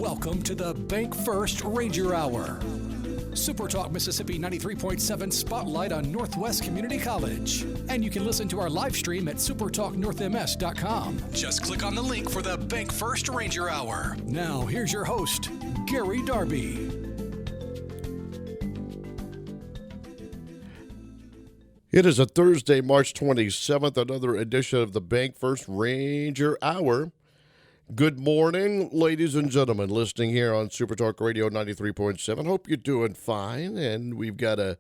Welcome to the Bank First Ranger Hour. Super Talk Mississippi 93.7 Spotlight on Northwest Community College. And you can listen to our live stream at supertalknorthms.com. Just click on the link for the Bank First Ranger Hour. Now, here's your host, Gary Darby. It is a Thursday, March 27th, another edition of the Bank First Ranger Hour. Good morning, ladies and gentlemen, listening here on Super Talk Radio 93.7. Hope you're doing fine, and we've got a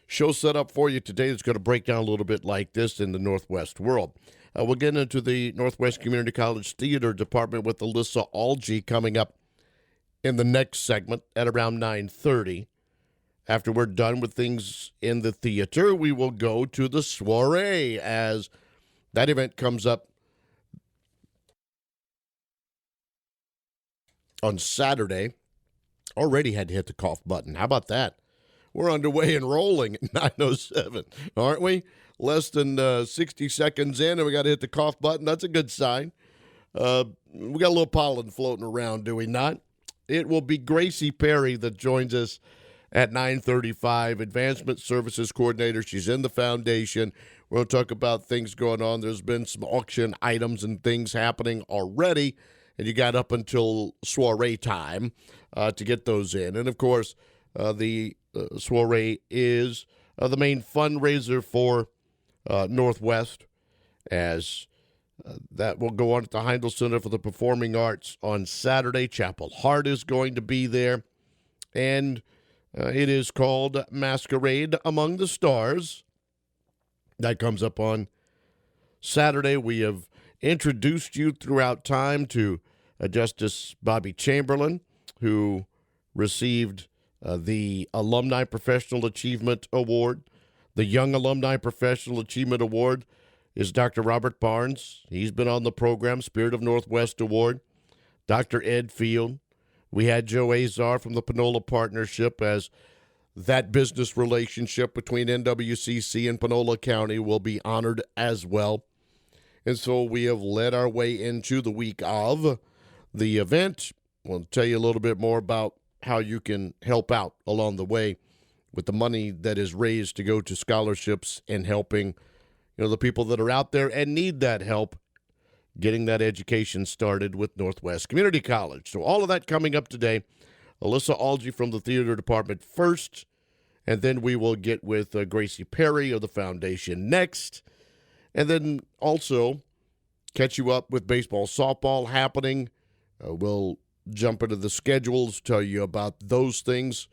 show set up for you today that's going to break down a little bit like this in the Northwest world. We'll get into the Northwest Community College Theater Department with Alyssa Algee coming up in the next segment at around 9:30. After we're done with things in the theater, we will go to the soiree as that event comes up on Saturday. Already had to hit the cough button. How about that? We're underway and rolling at 9:07, aren't we? Less than 60 seconds in, and we got to hit the cough button. That's a good sign. We got a little pollen floating around, do we not? It will be Gracie Perry that joins us at 9:35, Advancement Services Coordinator. She's in the foundation. We're going to talk about things going on. There's been some auction items and things happening already, and you got up until soiree time to get those in. And, of course, the soiree is the main fundraiser for Northwest, as that will go on at the Heindl Center for the Performing Arts on Saturday. Chapel Hart is going to be there, and it is called Masquerade Among the Stars. That comes up on Saturday. We have introduced you throughout time to Justice Bobby Chamberlain, who received the Alumni Professional Achievement Award. The Young Alumni Professional Achievement Award is Dr. Robert Barnes. He's been on the program, Spirit of Northwest Award. Dr. Ed Field. We had Joe Azar from the Panola Partnership, as that business relationship between NWCC and Panola County will be honored as well. And so we have led our way into the week of the event. We'll tell you a little bit more about how you can help out along the way with the money that is raised to go to scholarships and helping, the people that are out there and need that help getting that education started with Northwest Community College. So all of that coming up today. Alyssa Algee from the theater department first, and then we will get with Gracie Perry of the foundation next, and then also catch you up with baseball, softball happening. We'll jump into the schedules, tell you about those things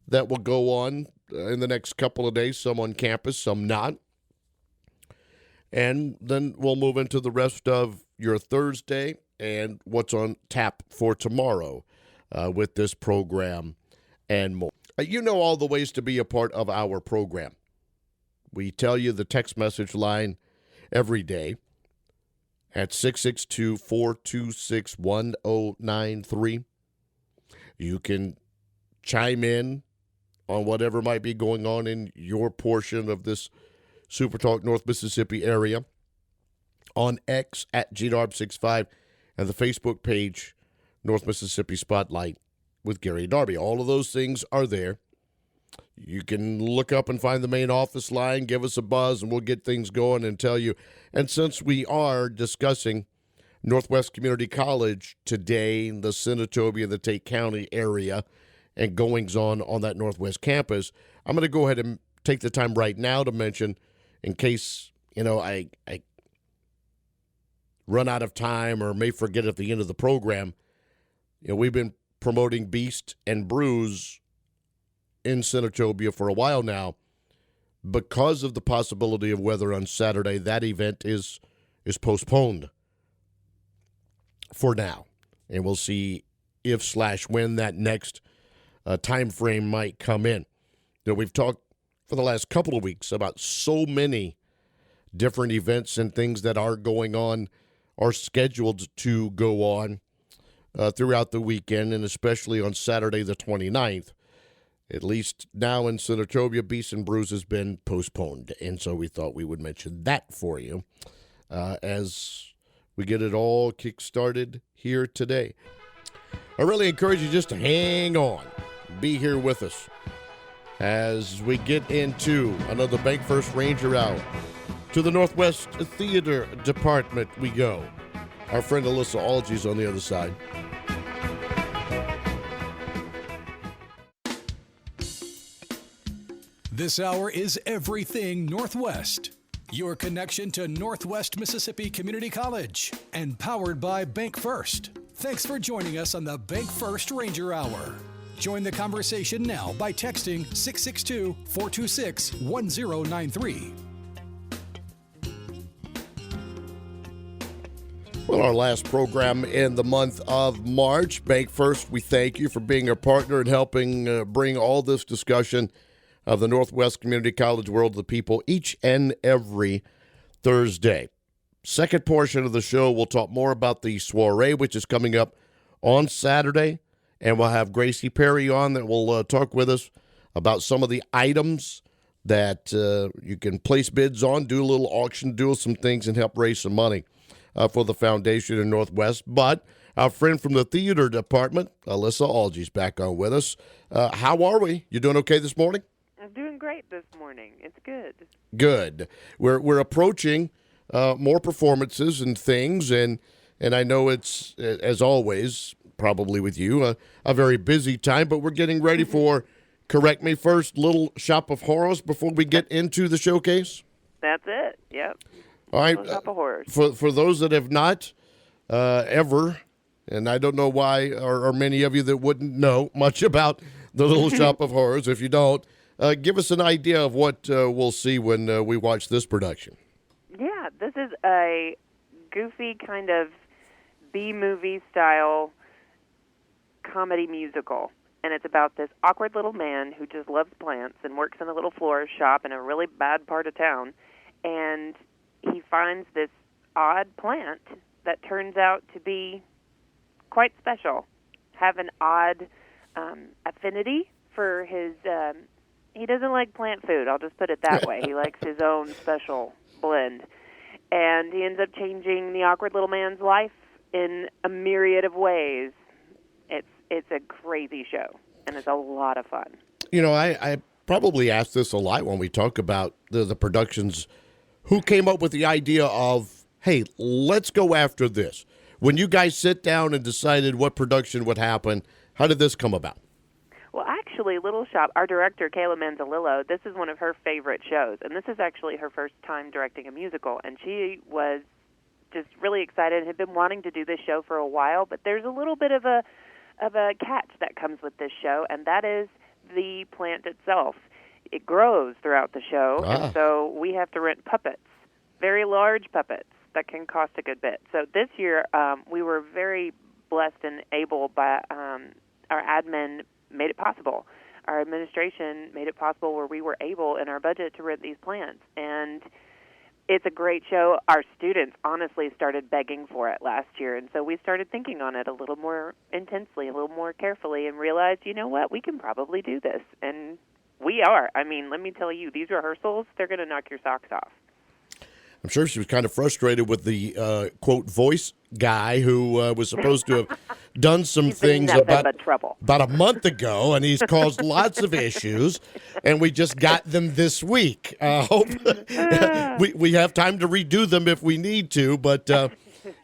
that will go on in the next couple of days, some on campus, some not. And then we'll move into the rest of your Thursday and what's on tap for tomorrow with this program and more. You know all the ways to be a part of our program. We tell you the text message line every day at 662-426-1093. You can chime in on whatever might be going on in your portion of this Super Talk North Mississippi area on X at GDarb65 and the Facebook page North Mississippi Spotlight with Gary Darby. All of those things are there. You can look up and find the main office line, give us a buzz, and we'll get things going and tell you. And since we are discussing Northwest Community College today in the Senatobia, the Tate County area, and goings-on that Northwest campus, I'm going to go ahead and take the time right now to mention, in case, I run out of time or may forget at the end of the program, we've been promoting Beast and Brews in Senatobia for a while now. Because of the possibility of weather on Saturday, that event is postponed for now. And we'll see if/when that next time frame might come in. We've talked for the last couple of weeks about so many different events and things that are going on, are scheduled to go on throughout the weekend, and especially on Saturday the 29th. At least now in Senatobia, Beast and Brews has been postponed, and so we thought we would mention that for you as we get it all kick-started here today. I really encourage you just to hang on. Be here with us as we get into another Bank First Ranger Hour. To the Northwest Theater Department we go. Our friend Alyssa Algee is on the other side. This hour is everything Northwest. Your connection to Northwest Mississippi Community College and powered by Bank First. Thanks for joining us on the Bank First Ranger Hour. Join the conversation now by texting 662-426-1093. Well, our last program in the month of March. Bank First, we thank you for being our partner and helping bring all this discussion of the Northwest Community College world to the people each and every Thursday. Second portion of the show, we'll talk more about the soiree, which is coming up on Saturday, and we'll have Gracie Perry on that will talk with us about some of the items that you can place bids on, do a little auction, do some things, and help raise some money for the foundation in Northwest. But our friend from the theater department, Alyssa Algee, is back on with us. How are we? You doing okay this morning? I'm doing great this morning. It's good. Good. We're approaching more performances and things, and I know it's, as always, probably with you, a very busy time, but we're getting ready for, correct me first, Little Shop of Horrors before we get into the showcase? That's it. Yep. All right. Little Shop of Horrors. For those that have not ever, and I don't know why, or many of you that wouldn't know much about the Little Shop of Horrors, if you don't, give us an idea of what we'll see when we watch this production. Yeah, this is a goofy kind of B-movie style comedy musical. And it's about this awkward little man who just loves plants and works in a little florist shop in a really bad part of town. And he finds this odd plant that turns out to be quite special, have an odd affinity for his... he doesn't like plant food, I'll just put it that way. He likes his own special blend. And he ends up changing the awkward little man's life in a myriad of ways. It's a crazy show, and it's a lot of fun. You know, I probably ask this a lot when we talk about the productions. Who came up with the idea of, hey, let's go after this? When you guys sit down and decided what production would happen, how did this come about? Well, actually, Little Shop, our director, Kayla Manzalillo, this is one of her favorite shows, and this is actually her first time directing a musical, and she was just really excited and had been wanting to do this show for a while, but there's a little bit of a catch that comes with this show, and that is the plant itself. It grows throughout the show, and so we have to rent puppets, very large puppets that can cost a good bit. So this year, we were very blessed and able by our admin made it possible. Our administration made it possible where we were able in our budget to rent these plants. And it's a great show. Our students honestly started begging for it last year, and so we started thinking on it a little more intensely, a little more carefully, and realized, you know what, we can probably do this. And we are. I mean, let me tell you, these rehearsals, they're going to knock your socks off. I'm sure she was kind of frustrated with the, quote, voice guy who was supposed to have done some things about a month ago, and he's caused lots of issues, and we just got them this week. Hope we have time to redo them if we need to, but,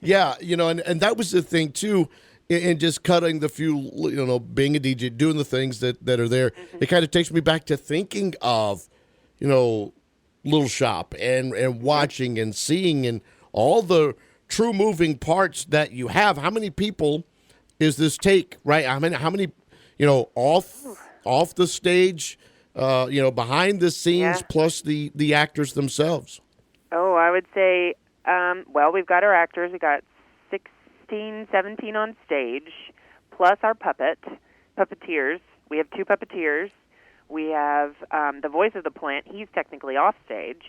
yeah, you know, and that was the thing, too, in just cutting the few, you know, being a DJ, doing the things that are there. It kind of takes me back to thinking of, you know, Little Shop and watching and seeing and all the true moving parts that you have. How many people is this take, right? How many, you know, off the stage, you know, behind the scenes, plus the actors themselves? Oh, I would say, well, we've got our actors. We got 16, 17 on stage, plus our puppeteers. We have 2 puppeteers. We have the voice of the plant. He's technically off stage.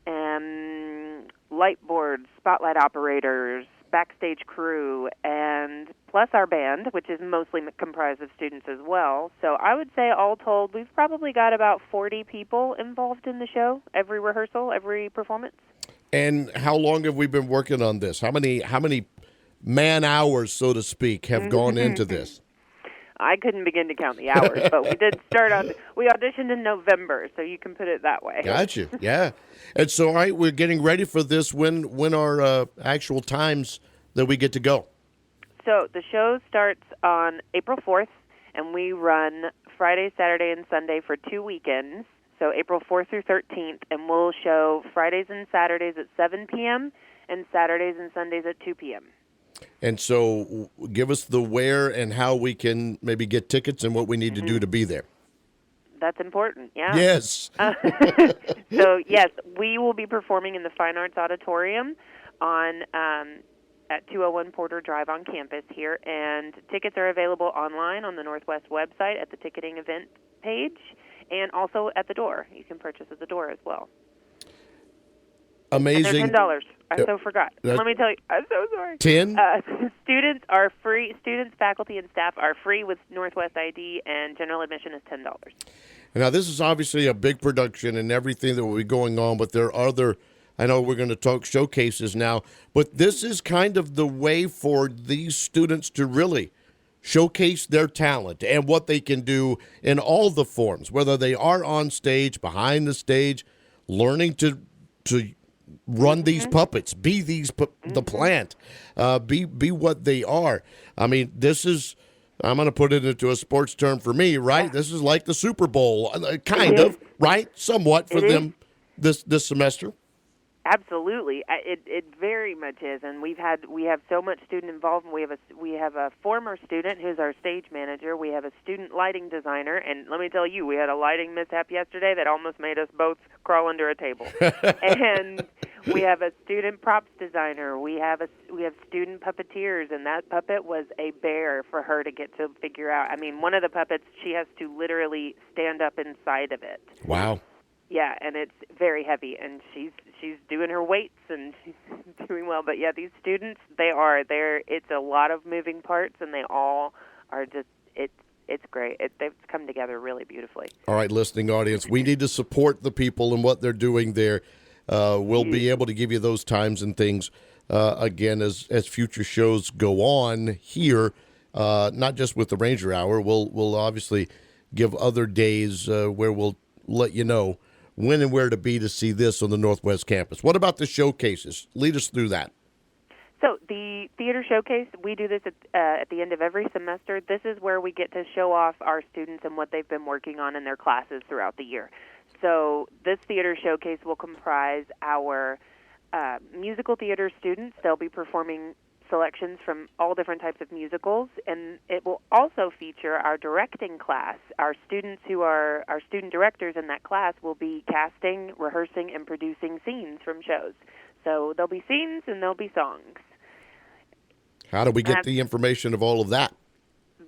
And light boards, spotlight operators, backstage crew, and plus our band, which is mostly comprised of students as well. So I would say all told, we've probably got about 40 people involved in the show, every rehearsal, every performance. And how long have we been working on this? How many man-hours, so to speak, have gone into this? I couldn't begin to count the hours, but we did we auditioned in November, so you can put it that way. Gotcha, yeah. And so, all right, we're getting ready for this. When are actual times that we get to go? So the show starts on April 4th, and we run Friday, Saturday, and Sunday for 2 weekends, so April 4th through 13th, and we'll show Fridays and Saturdays at 7 p.m. and Saturdays and Sundays at 2 p.m. And so give us the where and how we can maybe get tickets and what we need to do to be there. That's important, yeah. Yes. So, yes, we will be performing in the Fine Arts Auditorium on at 201 Porter Drive on campus here, and tickets are available online on the Northwest website at the ticketing event page, and also at the door. You can purchase at the door as well. Amazing. And they're $10. I so forgot. Let me tell you, I'm so sorry. 10? Students are free. Students, faculty, and staff are free with Northwest ID, and general admission is $10. Now, this is obviously a big production and everything that will be going on, but there are other, I know we're going to talk showcases now, but this is kind of the way for these students to really showcase their talent and what they can do in all the forms, whether they are on stage, behind the stage, learning to run these puppets, be the plant, be what they are. I mean, this is, I'm going to put it into a sports term for me, right? Yeah. This is like the Super Bowl, kind of, right? Somewhat for them this semester. Absolutely, it very much is, and we have so much student involvement. We have a former student who's our stage manager. We have a student lighting designer, and let me tell you, we had a lighting mishap yesterday that almost made us both crawl under a table. And we have a student props designer. We have student puppeteers, and that puppet was a bear for her to get to figure out. I mean, one of the puppets, she has to literally stand up inside of it. Wow. Yeah, and it's very heavy, and she's doing her weights and she's doing well. But yeah, these students, it's a lot of moving parts, and they all are just it's great. They've come together really beautifully. All right, listening audience, we need to support the people and what they're doing there. We'll be able to give you those times and things again as future shows go on here. Not just with the Ranger Hour. We'll obviously give other days where we'll let you know when and where to be to see this on the Northwest campus. What about the showcases? Lead us through that. So the theater showcase, we do this at the end of every semester. This is where we get to show off our students and what they've been working on in their classes throughout the year. So this theater showcase will comprise our musical theater students. They'll be performing selections from all different types of musicals, and it will also feature our directing class. Our students who are our student directors in that class will be casting, rehearsing, and producing scenes from shows. So there'll be scenes and there'll be songs. How do we get the information of all of that?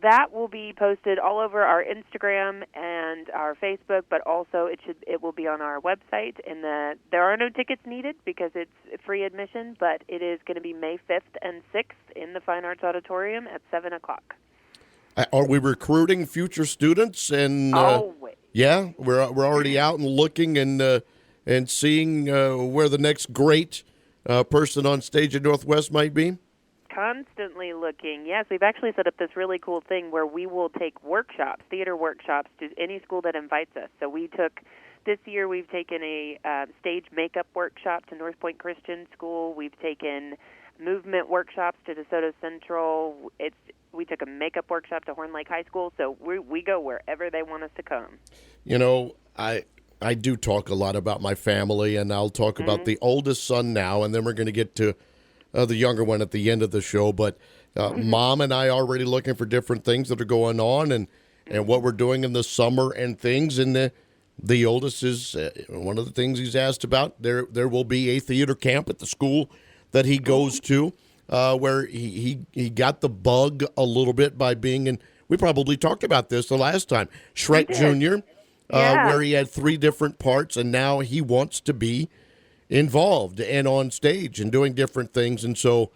That will be posted all over our Instagram and our Facebook, but also it will be on our website. And there are no tickets needed because it's free admission, but it is going to be May 5th and 6th in the Fine Arts Auditorium at 7 o'clock. Are we recruiting future students? And always. Yeah, we're already out and looking and seeing where the next great person on stage at Northwest might be. Constantly looking. Yes, we've actually set up this really cool thing where we will take workshops, theater workshops, to any school that invites us. So this year we've taken a stage makeup workshop to North Point Christian School. We've taken movement workshops to DeSoto Central. We took a makeup workshop to Horn Lake High School. So we go wherever they want us to come. You know, I do talk a lot about my family, and I'll talk about the oldest son now, and then we're going to get to the younger one at the end of the show. But Mom and I are already looking for different things that are going on and what we're doing in the summer and things. And the oldest is one of the things he's asked about. There will be a theater camp at the school that he goes to where he got the bug a little bit by being in. We probably talked about this the last time. Shrek Jr., where he had 3 different parts, and now he wants to be involved and on stage and doing different things. And so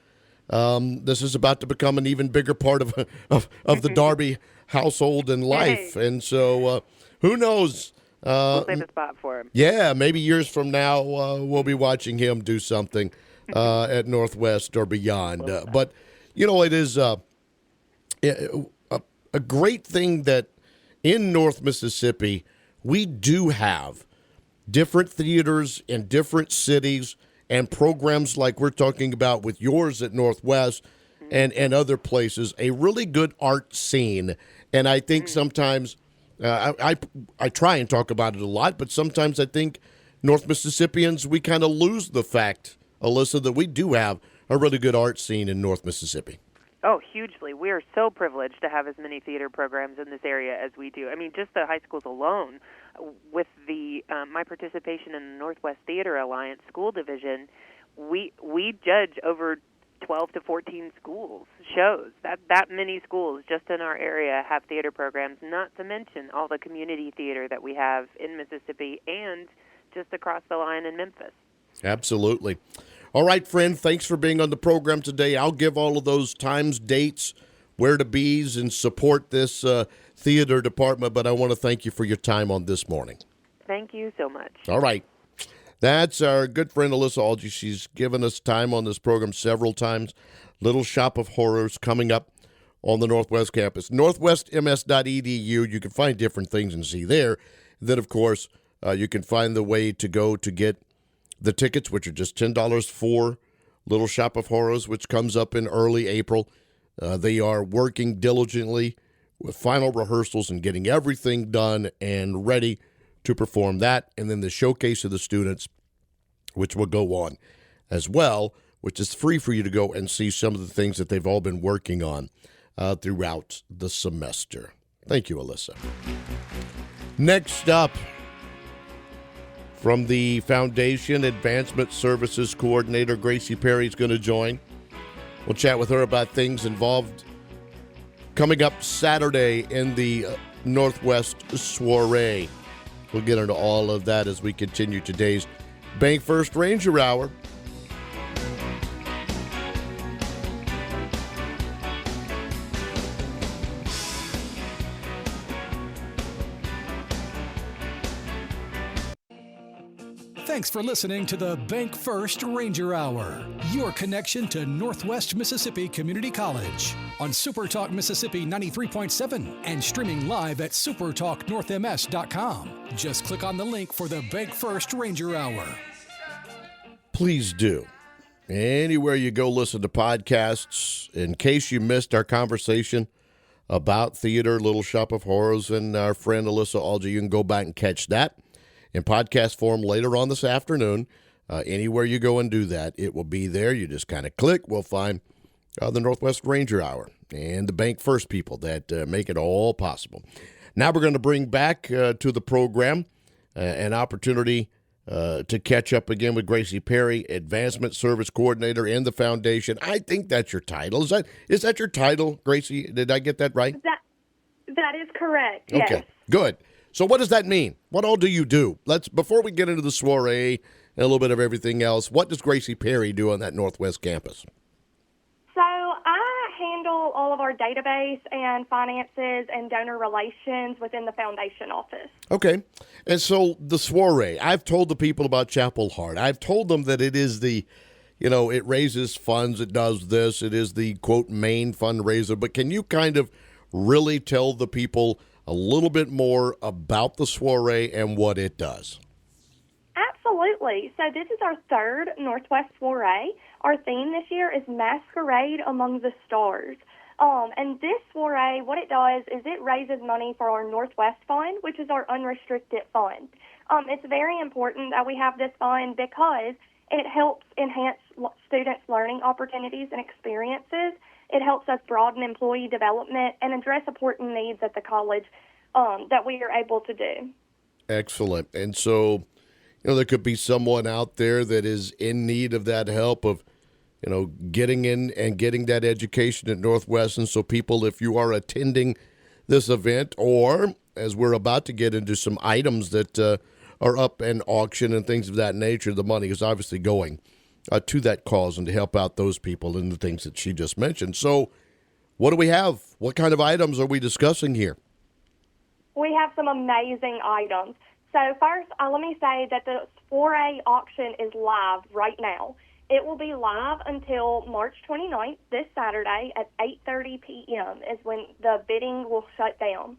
this is about to become an even bigger part of the Darby household and life. And so who knows? We'll save a spot for him. Yeah, maybe years from now we'll be watching him do something at Northwest or beyond. But You know, it is a great thing that in North Mississippi, we do have different theaters in different cities and programs like we're talking about with yours at Northwest and other places, a really good art scene. And I think sometimes, I try and talk about it a lot, but sometimes I think North Mississippians, we kind of lose the fact, Alyssa, that we do have a really good art scene in North Mississippi. Oh, hugely. We are so privileged to have as many theater programs in this area as we do. I mean, just the high schools alone, with the my participation in the Northwest Theater Alliance School Division, we judge over 12 to 14 shows. That many schools just in our area have theater programs, not to mention all the community theater that we have in Mississippi and just across the line in Memphis. Absolutely. All right, friend, thanks for being on the program today. I'll give all of those times, dates, where to be's, and support this theater department, but I want to thank you for your time on this morning. Thank you so much. All right. That's our good friend Alyssa Algee. She's given us time on this program several times. Little Shop of Horrors coming up on the Northwest campus. NorthwestMS.edu. You can find different things and see there. Then, of course, you can find the way to go to get the tickets, which are just $10 for Little Shop of Horrors, which comes up in early April. They are working diligently with final rehearsals and getting everything done and ready to perform that. And then the showcase of the students, which will go on as well, which is free for you to go and see some of the things that they've all been working on throughout the semester. Thank you, Alyssa. Next up, from the Foundation Advancement Services Coordinator, Gracie Perry is going to join. We'll chat with her about things involved coming up Saturday in the Northwest Soiree. We'll get into all of that as we continue today's Bank First Ranger Hour. Thanks for listening to the Bank First Ranger Hour, your connection to Northwest Mississippi Community College on Super Talk Mississippi 93.7 and streaming live at supertalknorthms.com. Just click on the link for the Bank First Ranger Hour. Please do. Anywhere you go listen to podcasts, in case you missed our conversation about theater, Little Shop of Horrors, and our friend Alyssa Algee, you can go back and catch that in podcast form later on this afternoon. Anywhere you go and do that, it will be there. You just kind of click. We'll find the Northwest Ranger Hour and the Bank First people that make it all possible. Now we're going to bring back to the program an opportunity to catch up again with Gracie Perry, Advancement Service Coordinator in the Foundation. I think that's your title. Is that your title, Gracie? Did I get that right? That is correct, yes. Okay, good. So what does that mean? What all do you do? Before we get into the soiree and a little bit of everything else, what does Gracie Perry do on that Northwest campus? So I handle all of our database and finances and donor relations within the Foundation office. Okay. And so the soiree, I've told the people about Chapel Heart. I've told them that it is it raises funds, it does this, it is the, quote, main fundraiser. But can you kind of really tell the people a little bit more about the soiree and what it does? Absolutely. So this is our third Northwest Soiree. Our theme this year is Masquerade Among the Stars. And this soiree, what it does is it raises money for our Northwest Fund, which is our unrestricted fund. It's very important that we have this fund because it helps enhance students' learning opportunities and experiences. It helps us broaden employee development and address important needs at the college that we are able to do. Excellent. And so, there could be someone out there that is in need of that help of, getting in and getting that education at Northwest. And so people, if you are attending this event, or as we're about to get into some items that are up in auction and things of that nature, the money is obviously going to that cause and to help out those people and the things that she just mentioned. So what do we have? What kind of items are we discussing here? We have some amazing items. So first, let me say that the soiree auction is live right now. It will be live until March 29th, this Saturday at 8:30 p.m. is when the bidding will shut down.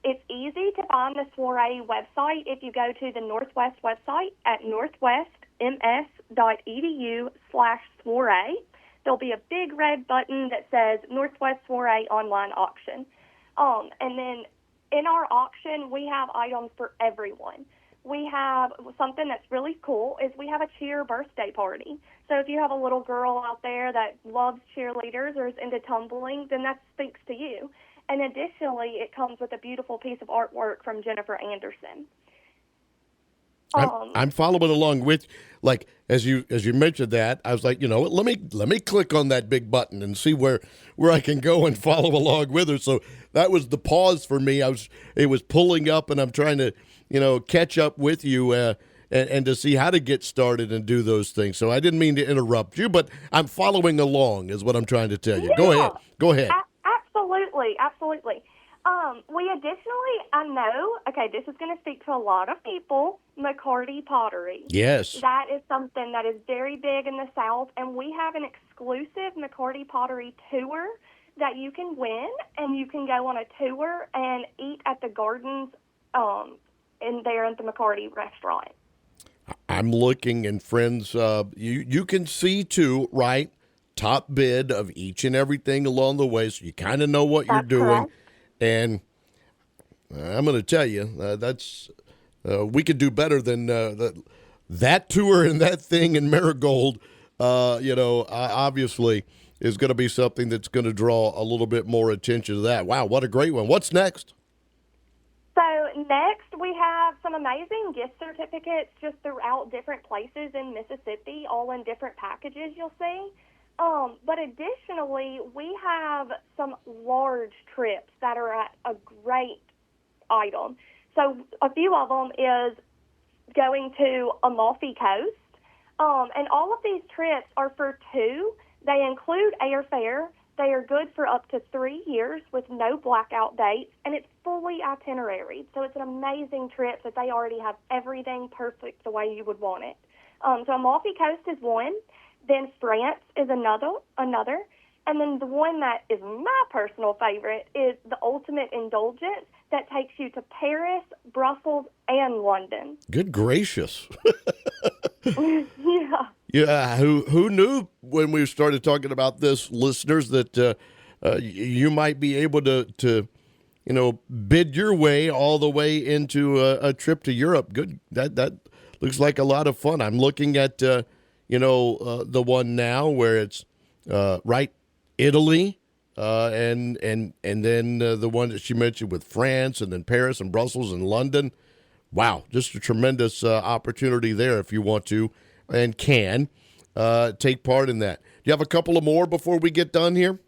It's easy to find the soiree website if you go to the Northwest website at northwestms.edu/soiree. There'll be a big red button that says Northwest Soiree Online Auction. And then in our auction, we have items for everyone. We have something that's really cool is we have a cheer birthday party. So if you have a little girl out there that loves cheerleaders or is into tumbling, then that speaks to you. And additionally, it comes with a beautiful piece of artwork from Jennifer Anderson. I'm following along with, like, as you mentioned that, I was like, let me click on that big button and see where I can go and follow along with her. So that was the pause for me. It was pulling up, and I'm trying to catch up with you and to see how to get started and do those things. So I didn't mean to interrupt you, but I'm following along is what I'm trying to tell you. Yeah, Go ahead. Absolutely. We additionally, I know, this is going to speak to a lot of people, McCarty Pottery. Yes. That is something that is very big in the South, and we have an exclusive McCarty Pottery tour that you can win, and you can go on a tour and eat at the gardens in there at the McCarty restaurant. I'm looking, and friends, you can see too, right? Top bid of each and everything along the way, so you kind of know what you're doing. Correct. And I'm going to tell you, we could do better than that tour and that thing in Marigold. Obviously, is going to be something that's going to draw a little bit more attention to that. Wow, what a great one! What's next? So next, we have some amazing gift certificates just throughout different places in Mississippi, all in different packages. You'll see. But additionally, we have some large trips that are at a great item. So a few of them is going to Amalfi Coast. And all of these trips are for two. They include airfare. They are good for up to 3 years with no blackout dates, and it's fully itinerary. So it's an amazing trip that they already have everything perfect the way you would want it. So Amalfi Coast is one. Then France is another, and then the one that is my personal favorite is the Ultimate Indulgence that takes you to Paris, Brussels, and London. Good gracious! Yeah. Yeah, who knew when we started talking about this, listeners, that you might be able to bid your way all the way into a trip to Europe. Good, that looks like a lot of fun. I'm looking at the one now where it's right Italy, and then the one that she mentioned with France, and then Paris and Brussels and London. Wow, just a tremendous opportunity there if you want to and can take part in that. Do you have a couple of more before we get done here?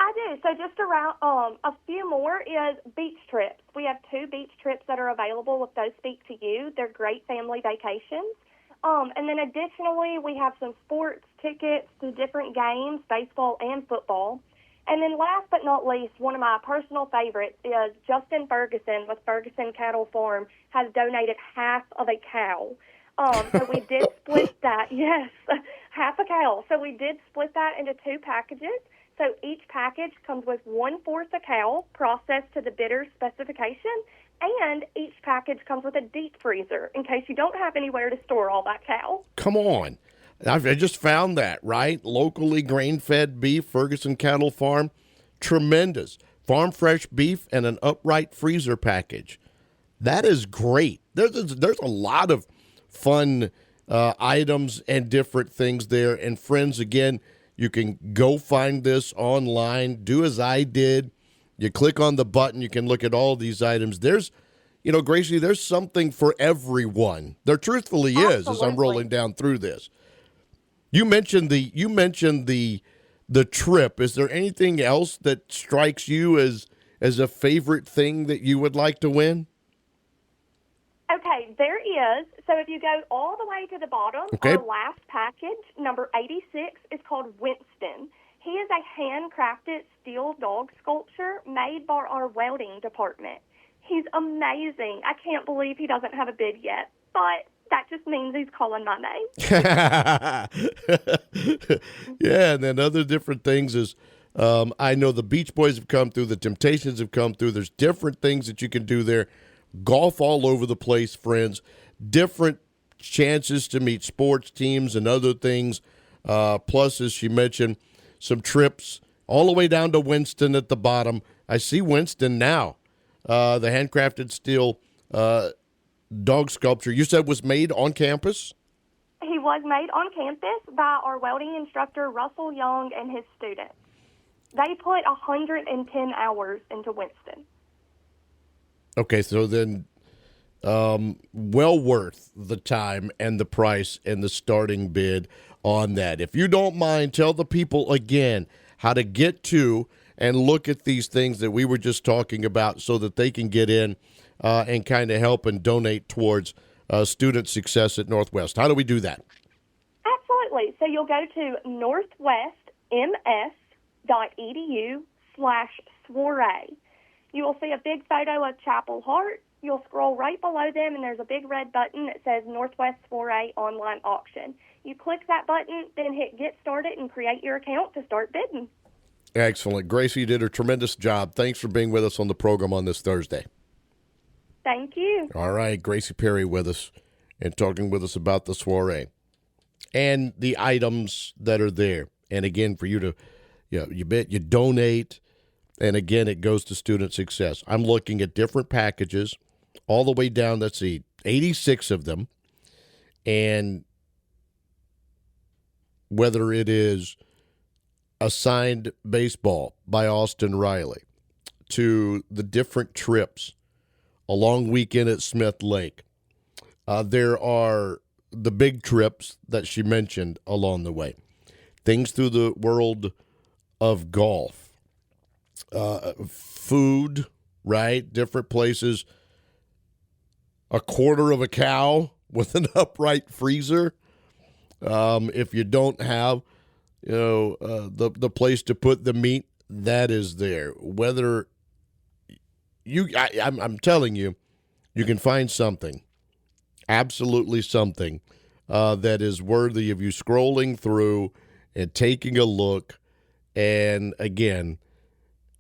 I do. So just around a few more is beach trips. We have 2 beach trips that are available if those speak to you. They're great family vacations. And then additionally, we have some sports tickets to different games, baseball and football. And then last but not least, one of my personal favorites is Justin Ferguson with Ferguson Cattle Farm has donated half of a cow. So we did split that. Yes, half a cow. So we did split that into 2 packages. So each package comes with 1/4 a cow processed to the bidder's specification, and each package comes with a deep freezer in case you don't have anywhere to store all that cow. Come on. I just found that, right? Locally grain-fed beef, Ferguson Cattle Farm. Tremendous. Farm fresh beef and an upright freezer package. That is great. There's a lot of fun items and different things there. And friends, again, you can go find this online. Do as I did. You click on the button. You can look at all these items. There's, Gracie, there's something for everyone. There truthfully is. As I'm rolling down through this. You mentioned the trip. Is there anything else that strikes you as a favorite thing that you would like to win? Okay, there is. So if you go all the way to the bottom, okay. Our last package, number 86, is called Winston. He is a handcrafted steel dog sculpture made by our welding department. He's amazing. I can't believe he doesn't have a bid yet, but That just means he's calling my name. Yeah, and then other different things is I know the Beach Boys have come through, the Temptations have come through. There's different things that you can do there. Golf all over the place, friends. Different chances to meet sports teams and other things. Plus, as she mentioned, some trips all the way down to Winston at the bottom. I see Winston now. The handcrafted steel dog sculpture you said was made on campus? He was made on campus by our welding instructor, Russell Young, and his students. They put 110 hours into Winston. Okay, so then well worth the time and the price and the starting bid on that. If you don't mind, tell the people again how to get to and look at these things that we were just talking about so that they can get in and kind of help and donate towards student success at Northwest. How do we do that? Absolutely. So you'll go to northwestms.edu/soiree. You will see a big photo of Chapel Hart. You'll scroll right below them, and there's a big red button that says Northwest Soiree Online Auction. You click that button, then hit Get Started and create your account to start bidding. Excellent. Gracie did a tremendous job. Thanks for being with us on the program on this Thursday. Thank you. All right, Gracie Perry with us and talking with us about the soiree and the items that are there. And again, for you to, you donate, and again, it goes to student success. I'm looking at different packages all the way down, let's see, 86 of them. And whether it is a signed baseball by Austin Riley to the different trips, a long weekend at Smith Lake. There are the big trips that she mentioned along the way. Things through the world of golf. Food, right? Different places. A quarter of a cow with an upright freezer. If you don't have, the place to put the meat, that is there. Whether I'm telling you, you can find something, absolutely something, that is worthy of you scrolling through and taking a look, and again,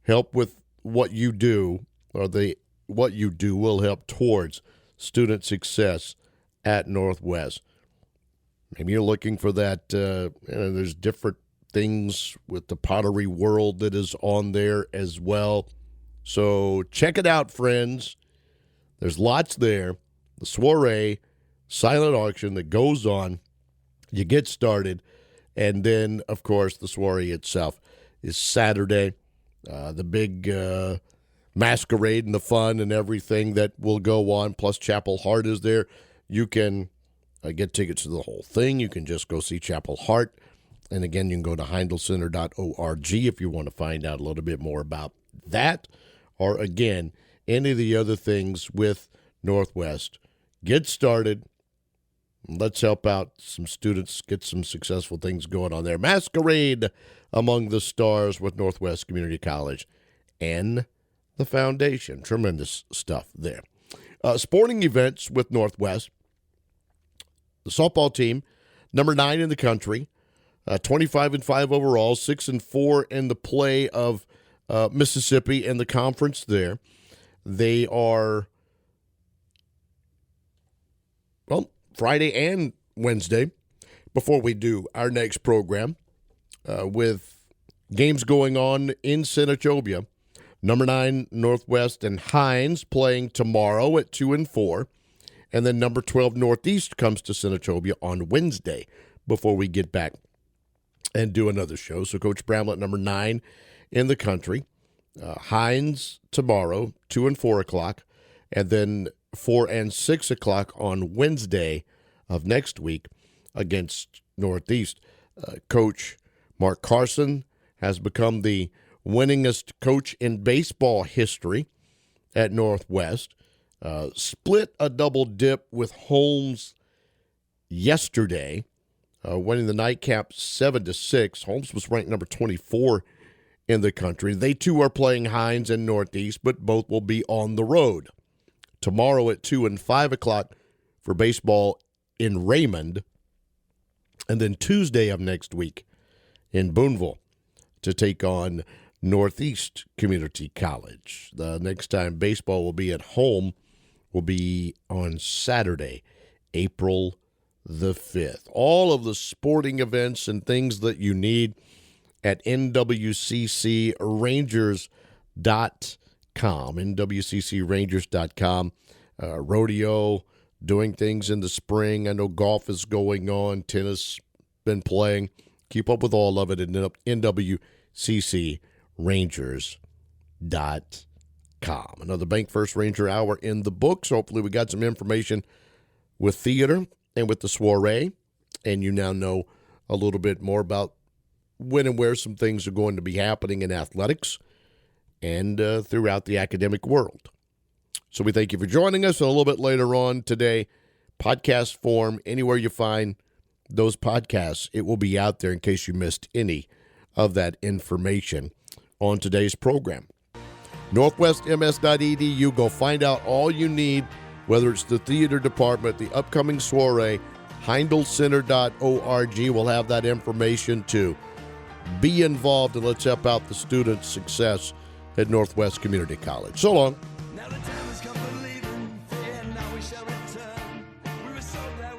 help with what you do, or what you do will help towards student success at Northwest. Maybe you're looking for that. There's different things with the pottery world that is on there as well. So check it out, friends. There's lots there. The soiree, silent auction that goes on. You get started. And then, of course, the soiree itself is Saturday. The big masquerade and the fun and everything that will go on. Plus, Chapel Hart is there. You can get tickets to the whole thing. You can just go see Chapel Hart. And again, you can go to heindlcenter.org if you want to find out a little bit more about that. Or again, any of the other things with Northwest. Get started. Let's help out some students, get some successful things going on there. Masquerade Among the Stars with Northwest Community College and the Foundation. Tremendous stuff there. Sporting events with Northwest. The softball team, number 9 in the country, 25-5 overall, 6-4 in the play of Mississippi and the conference there. They are, Friday and Wednesday, before we do our next program, with games going on in Senatobia. Number 9 Northwest and Hines playing tomorrow at 2 and 4. And then number 12 Northeast comes to Senatobia on Wednesday before we get back and do another show. So Coach Bramlett, number 9 in the country. Hines tomorrow, 2 and 4 o'clock. And then 4 and 6 o'clock on Wednesday of next week against Northeast. Coach Mark Carson has become the winningest coach in baseball history at Northwest. Split a double dip with Holmes yesterday, winning the nightcap 7-6. Holmes was ranked number 24 in the country. They too are playing Hines and Northeast, but both will be on the road tomorrow at 2 and 5 o'clock for baseball in Raymond, and then Tuesday of next week in Boonville to take on Northeast Community College. The next time baseball will be at home will be on Saturday, April the 5th. All of the sporting events and things that you need at NWCCRangers.com. NWCCRangers.com. Rodeo, doing things in the spring. I know golf is going on. Tennis, been playing. Keep up with all of it at NWCCRangers.com. Another Bank First Ranger Hour in the books. Hopefully we got some information with theater and with the soiree, and you now know a little bit more about when and where some things are going to be happening in athletics and throughout the academic world. So we thank you for joining us. And a little bit later on today, podcast form, anywhere you find those podcasts, it will be out there in case you missed any of that information on today's program. NorthwestMS.edu. Go find out all you need, whether it's the theater department, the upcoming soiree, HeindlCenter.org. We'll have that information too. Be involved and let's help out the students' success at Northwest Community College. So long. Now the time has come for leaving, and now we shall return. We were so glad